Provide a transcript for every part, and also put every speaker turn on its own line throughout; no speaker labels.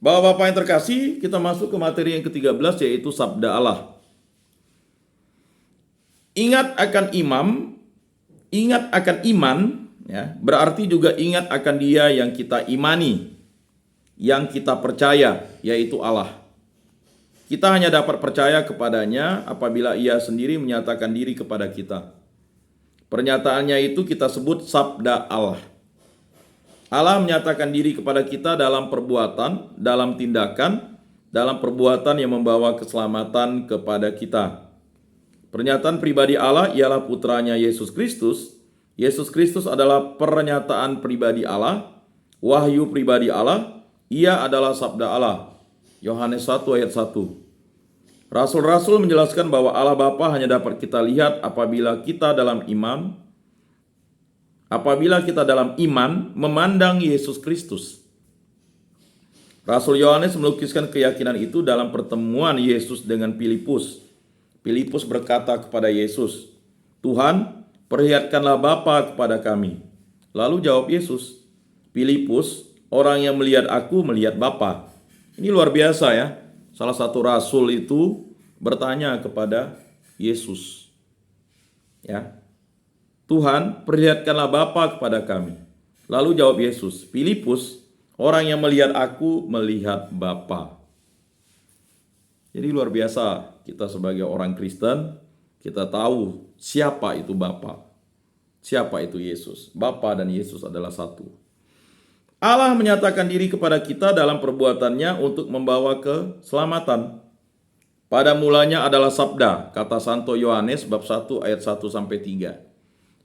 Bapak-bapak yang terkasih, kita masuk ke materi yang ke-13 yaitu Sabda Allah. Ingat akan iman, ya, berarti juga ingat akan Dia yang kita imani, yang kita percaya, yaitu Allah. Kita hanya dapat percaya kepadanya apabila Ia sendiri menyatakan diri kepada kita. Pernyataannya itu kita sebut Sabda Allah. Allah menyatakan diri kepada kita dalam perbuatan, dalam tindakan, dalam perbuatan yang membawa keselamatan kepada kita. Pernyataan pribadi Allah ialah putranya Yesus Kristus. Yesus Kristus adalah pernyataan pribadi Allah, wahyu pribadi Allah. Ia adalah Sabda Allah. Yohanes 1 ayat 1. Rasul-rasul menjelaskan bahwa Allah Bapa hanya dapat kita lihat apabila kita dalam iman memandang Yesus Kristus. Rasul Yohanes melukiskan keyakinan itu dalam pertemuan Yesus dengan Filipus. Filipus berkata kepada Yesus, "Tuhan, perlihatkanlah Bapa kepada kami." Lalu jawab Yesus, "Filipus, orang yang melihat aku melihat Bapa." Ini luar biasa ya. Salah satu rasul itu bertanya kepada Yesus. Ya. "Tuhan, perlihatkanlah Bapa kepada kami." Lalu jawab Yesus, "Filipus, orang yang melihat aku melihat Bapa." Jadi luar biasa, kita sebagai orang Kristen, kita tahu siapa itu Bapa, siapa itu Yesus. Bapa dan Yesus adalah satu. Allah menyatakan diri kepada kita dalam perbuatannya untuk membawa keselamatan. Pada mulanya adalah Sabda, kata Santo Yohanes bab 1 ayat 1-3.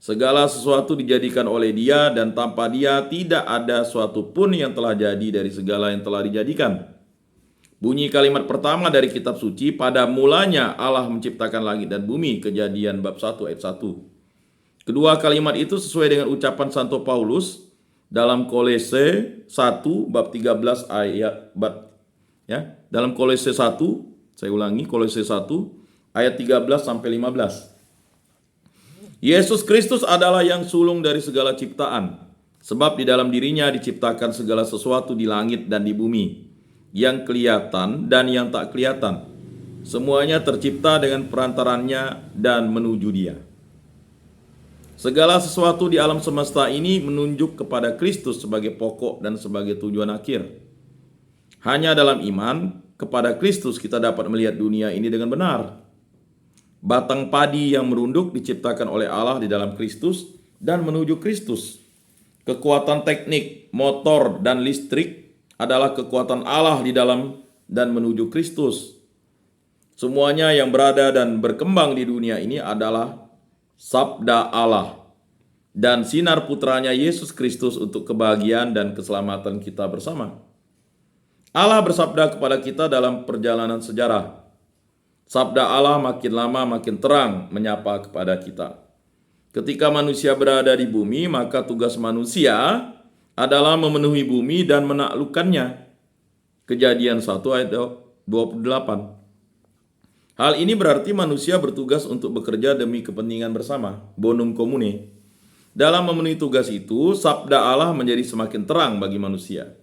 Segala sesuatu dijadikan oleh Dia, dan tanpa Dia tidak ada suatu pun yang telah jadi dari segala yang telah dijadikan. Bunyi kalimat pertama dari kitab suci, pada mulanya Allah menciptakan langit dan bumi, Kejadian bab 1 ayat 1. Kedua kalimat itu sesuai dengan ucapan Santo Paulus dalam Kolose 1 bab 13 ayat dalam Kolose 1, saya ulangi, Kolose 1 ayat 13-15. Yesus Kristus adalah yang sulung dari segala ciptaan, sebab di dalam dirinya diciptakan segala sesuatu di langit dan di bumi, yang kelihatan dan yang tak kelihatan. Semuanya tercipta dengan perantarannya dan menuju Dia. Segala sesuatu di alam semesta ini menunjuk kepada Kristus sebagai pokok dan sebagai tujuan akhir. Hanya dalam iman kepada Kristus kita dapat melihat dunia ini dengan benar. Batang padi yang merunduk diciptakan oleh Allah di dalam Kristus dan menuju Kristus. Kekuatan teknik, motor, dan listrik adalah kekuatan Allah di dalam dan menuju Kristus. Semuanya yang berada dan berkembang di dunia ini adalah Sabda Allah dan sinar putranya Yesus Kristus untuk kebahagiaan dan keselamatan kita bersama. Allah bersabda kepada kita dalam perjalanan sejarah. Sabda Allah makin lama makin terang menyapa kepada kita. Ketika manusia berada di bumi, maka tugas manusia adalah memenuhi bumi dan menaklukkannya. Kejadian 1 ayat 28. Hal ini berarti manusia bertugas untuk bekerja demi kepentingan bersama, bonum commune. Dalam memenuhi tugas itu, Sabda Allah menjadi semakin terang bagi manusia.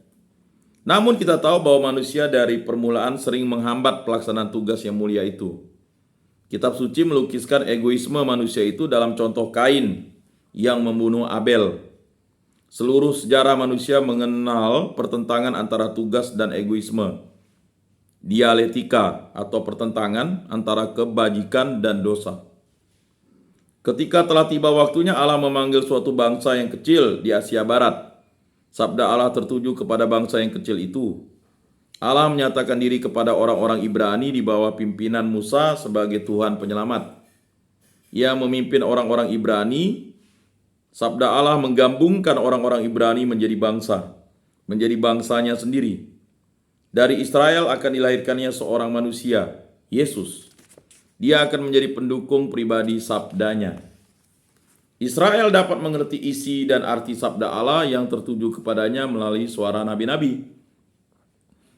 Namun kita tahu bahwa manusia dari permulaan sering menghambat pelaksanaan tugas yang mulia itu. Kitab suci melukiskan egoisme manusia itu dalam contoh Kain yang membunuh Abel. Seluruh sejarah manusia mengenal pertentangan antara tugas dan egoisme. Dialektika atau pertentangan antara kebajikan dan dosa. Ketika telah tiba waktunya Allah memanggil suatu bangsa yang kecil di Asia Barat. Sabda Allah tertuju kepada bangsa yang kecil itu. Allah menyatakan diri kepada orang-orang Ibrani di bawah pimpinan Musa sebagai Tuhan penyelamat. Ia memimpin orang-orang Ibrani. Sabda Allah menggabungkan orang-orang Ibrani menjadi bangsanya sendiri. Dari Israel akan dilahirkannya seorang manusia, Yesus. Dia akan menjadi pendukung pribadi sabdanya. Israel dapat mengerti isi dan arti sabda Allah yang tertuju kepadanya melalui suara nabi-nabi.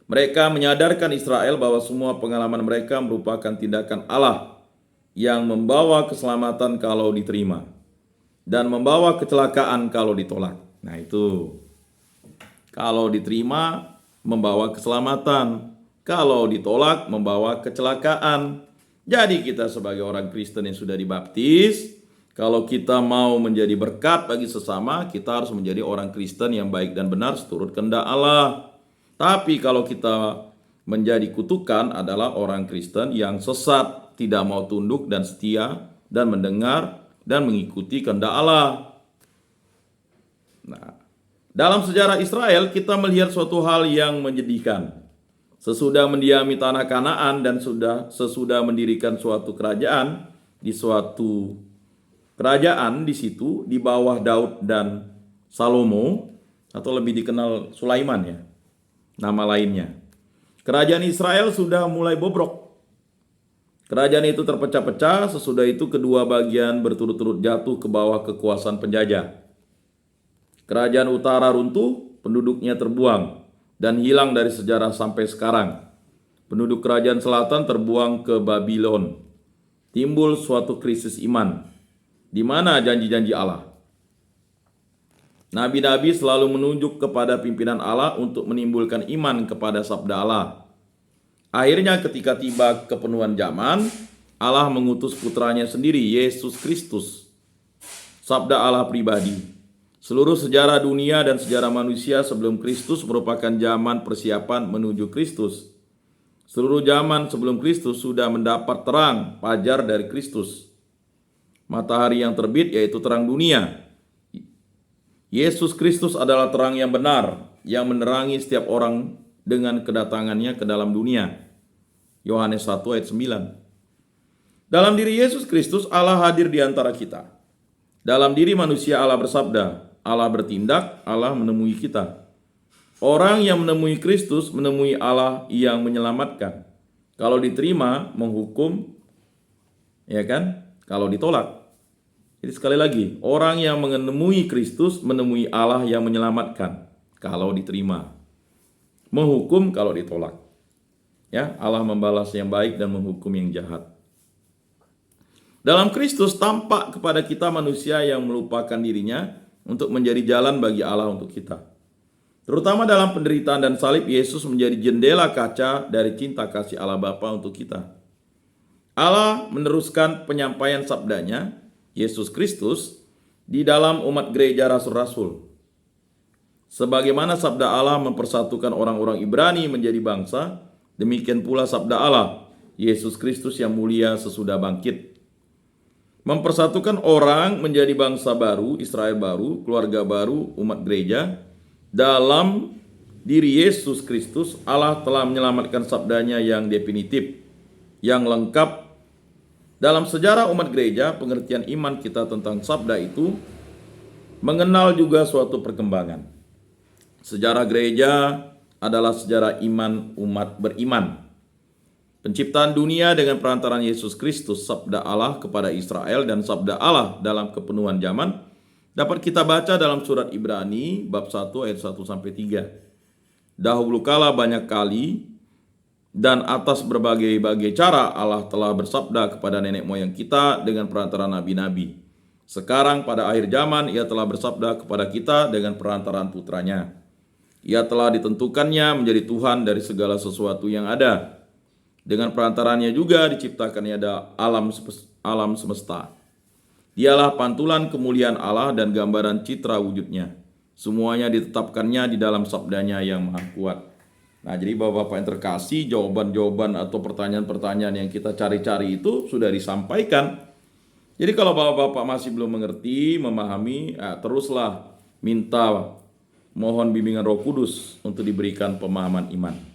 Mereka menyadarkan Israel bahwa semua pengalaman mereka merupakan tindakan Allah yang membawa keselamatan kalau diterima dan membawa kecelakaan kalau ditolak. Nah itu, kalau diterima membawa keselamatan. Kalau ditolak, membawa kecelakaan. Jadi kita sebagai orang Kristen yang sudah dibaptis, kalau kita mau menjadi berkat bagi sesama, kita harus menjadi orang Kristen yang baik dan benar seturut kehendak Allah. Tapi kalau kita menjadi kutukan adalah orang Kristen yang sesat, tidak mau tunduk dan setia dan mendengar dan mengikuti kehendak Allah. Nah, dalam sejarah Israel kita melihat suatu hal yang menyedihkan. Sesudah mendiami tanah Kanaan dan sesudah mendirikan suatu kerajaan di situ di bawah Daud dan Salomo, atau lebih dikenal Sulaiman ya, nama lainnya. Kerajaan Israel sudah mulai bobrok. Kerajaan itu terpecah-pecah, sesudah itu kedua bagian berturut-turut jatuh ke bawah kekuasaan penjajah. Kerajaan utara runtuh, penduduknya terbuang dan hilang dari sejarah sampai sekarang. Penduduk kerajaan selatan terbuang ke Babylon. Timbul suatu krisis iman. Di mana janji-janji Allah? Nabi-nabi selalu menunjuk kepada pimpinan Allah untuk menimbulkan iman kepada sabda Allah. Akhirnya ketika tiba kepenuhan zaman, Allah mengutus putranya sendiri, Yesus Kristus. Sabda Allah pribadi. Seluruh sejarah dunia dan sejarah manusia sebelum Kristus merupakan zaman persiapan menuju Kristus. Seluruh zaman sebelum Kristus sudah mendapat terang, fajar dari Kristus. Matahari yang terbit yaitu terang dunia. Yesus Kristus adalah terang yang benar, yang menerangi setiap orang dengan kedatangannya ke dalam dunia. Yohanes 1 ayat 9. Dalam diri Yesus Kristus Allah hadir di antara kita. Dalam diri manusia Allah bersabda, Allah bertindak, Allah menemui kita. Orang yang menemui Kristus menemui Allah yang menyelamatkan. Kalau diterima, menghukum, ya kan? Kalau ditolak. Jadi sekali lagi, orang yang menemui Kristus menemui Allah yang menyelamatkan. Kalau diterima. Menghukum kalau ditolak. Ya, Allah membalas yang baik dan menghukum yang jahat. Dalam Kristus tampak kepada kita manusia yang melupakan dirinya untuk menjadi jalan bagi Allah untuk kita. Terutama dalam penderitaan dan salib, Yesus menjadi jendela kaca dari cinta kasih Allah Bapa untuk kita. Allah meneruskan penyampaian sabdanya, Yesus Kristus, di dalam umat gereja rasul-rasul. Sebagaimana sabda Allah mempersatukan orang-orang Ibrani menjadi bangsa, demikian pula sabda Allah, Yesus Kristus yang mulia sesudah bangkit. Mempersatukan orang menjadi bangsa baru, Israel baru, keluarga baru, umat gereja. Dalam diri Yesus Kristus, Allah telah menyelamatkan sabdanya yang definitif, yang lengkap. Dalam sejarah umat gereja, pengertian iman kita tentang sabda itu mengenal juga suatu perkembangan. Sejarah gereja adalah sejarah iman umat beriman. Penciptaan dunia dengan perantaran Yesus Kristus, sabda Allah kepada Israel dan sabda Allah dalam kepenuhan zaman, dapat kita baca dalam surat Ibrani bab 1 ayat 1-3. Dahulu kala banyak kali dan atas berbagai-bagai cara Allah telah bersabda kepada nenek moyang kita dengan perantaran nabi-nabi. Sekarang pada akhir zaman Ia telah bersabda kepada kita dengan perantaran putranya. Ia telah ditentukannya menjadi Tuhan dari segala sesuatu yang ada. Dengan perantarannya juga diciptakannya ada alam semesta. Dialah pantulan kemuliaan Allah dan gambaran citra wujudnya. Semuanya ditetapkannya di dalam sabdanya yang maha kuat. Nah, jadi Bapak-Bapak yang terkasih, jawaban-jawaban atau pertanyaan-pertanyaan yang kita cari-cari itu sudah disampaikan. Jadi kalau Bapak-Bapak masih belum mengerti, memahami, teruslah minta mohon bimbingan Roh Kudus untuk diberikan pemahaman iman.